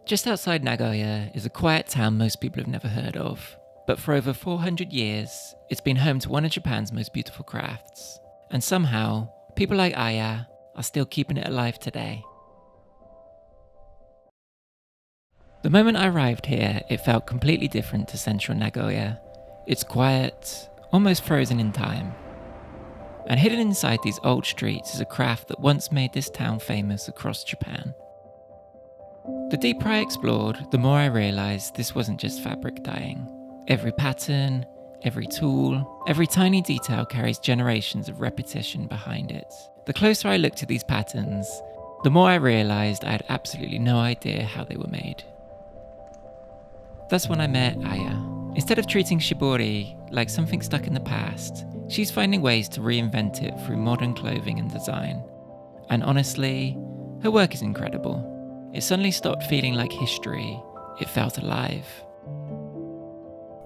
Just outside Nagoya is a quiet town most people have never heard of. But for over 400 years, it's been home to one of Japan's most beautiful crafts. And somehow, people like Aya are still keeping it alive today. The moment I arrived here, it felt completely different to central Nagoya. It's quiet, almost frozen in time. And hidden inside these old streets is a craft that once made this town famous across Japan. The deeper I explored, the more I realised this wasn't just fabric dyeing. Every pattern, every tool, every tiny detail carries generations of repetition behind it. The closer I looked at these patterns, the more I realised I had absolutely no idea how they were made. That's when I met Aya. Instead of treating Shibori like something stuck in the past, she's finding ways to reinvent it through modern clothing and design. And honestly, her work is incredible. It suddenly stopped feeling like history, it felt alive.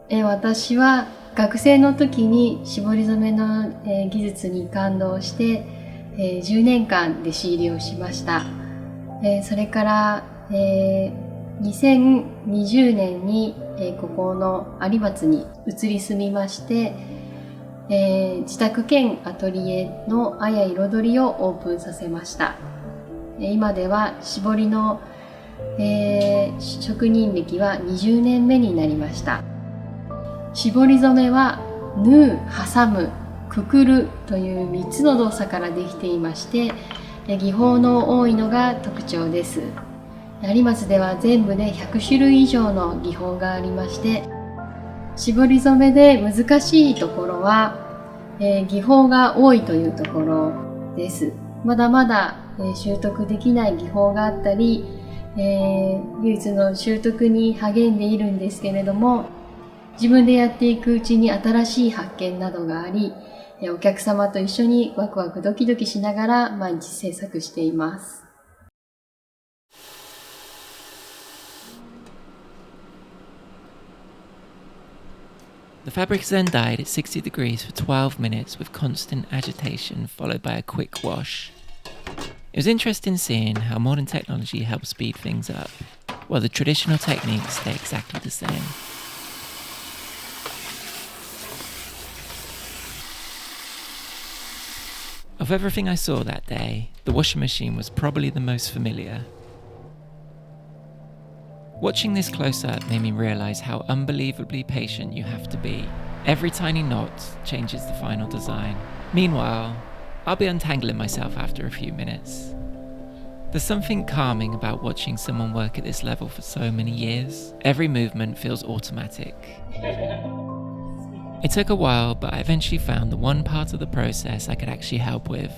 私は学生の時に絞り染めの技術に感動して10年間弟子入りをしました。それから2020年にここの有松に移り住みまして、自宅兼アトリエのあや彩りをオープンさせました。今では絞りの、職人歴は20年目になりました。絞り染めは縫う、挟む、くくるという3つの動作からできていまして、技法の多いのが特徴です。有松では全部で100種類以上の技法がありまして、絞り染めで難しいところは、技法が多いというところです。まだまだ習得できない技法があったり、唯一の習得に励んでいるんですけれども、自分でやっていくうちに新しい発見などがあり、お客様と一緒にワクワクドキドキしながら毎日制作しています。The fabric is then dyed at 60 degrees for 12 minutes with constant agitation followed by a quick wash. It was interesting seeing how modern technology helps speed things up, while the traditional techniques stay exactly the same. Of everything I saw that day, the washing machine was probably the most familiar. Watching this close up made me realise how unbelievably patient you have to be. Every tiny knot changes the final design. Meanwhile, I'll be untangling myself after a few minutes. There's something calming about watching someone work at this level for so many years. Every movement feels automatic. It took a while, but I eventually found the one part of the process I could actually help with.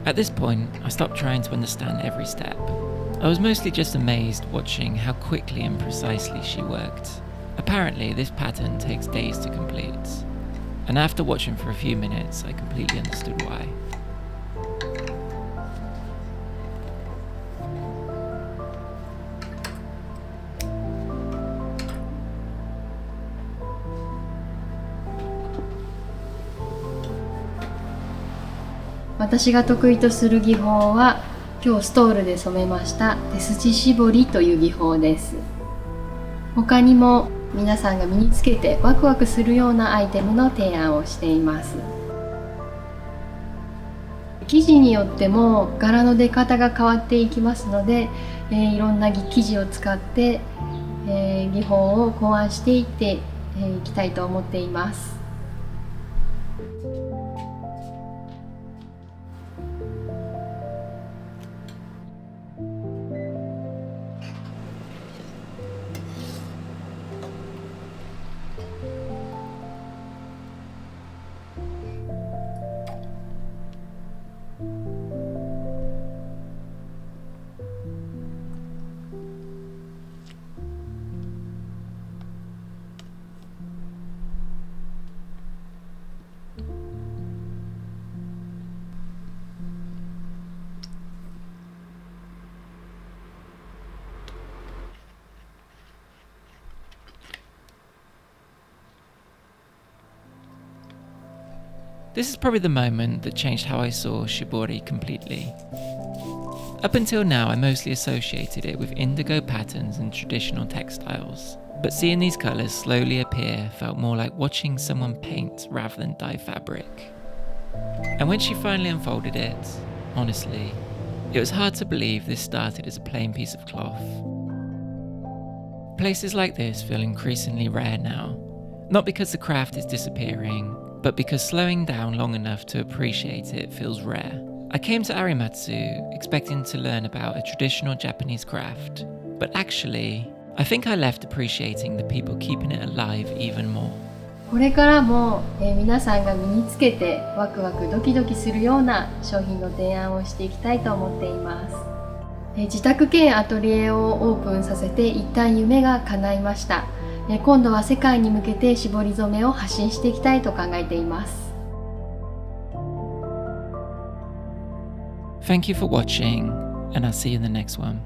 At this point, I stopped trying to understand every step. I was mostly just amazed watching how quickly and precisely she worked. Apparently, this pattern takes days to complete. And after watching for a few minutes, I completely understood why.「私が得意とする技法は今日ストールで染めました手筋絞りという技法です。他にも皆さんが身につけてワクワクするようなアイテムの提案をしています。生地によっても柄の出方が変わっていきますので、いろんな生地を使って、技法を考案していっていきたいと思っています。This is probably the moment that changed how I saw Shibori completely. Up until now, I mostly associated it with indigo patterns and traditional textiles, but seeing these colours slowly appear felt more like watching someone paint rather than dye fabric. And when she finally unfolded it, honestly, it was hard to believe this started as a plain piece of cloth. Places like this feel increasingly rare now, not because the craft is disappearing, but because slowing down long enough to appreciate it feels rare. I came to Arimatsu expecting to learn about a traditional Japanese craft, but actually, I think I left appreciating the people keeping it alive even more. これからも、皆さんが身につけてワクワクドキドキするような商品の提案をしていきたいと思っています。自宅兼アトリエをオープンさせて一旦夢が叶いました。今度は世界に向けて絞り染めを発信していきたいと考えています。Thank you for watching, and I'll see you in the next one.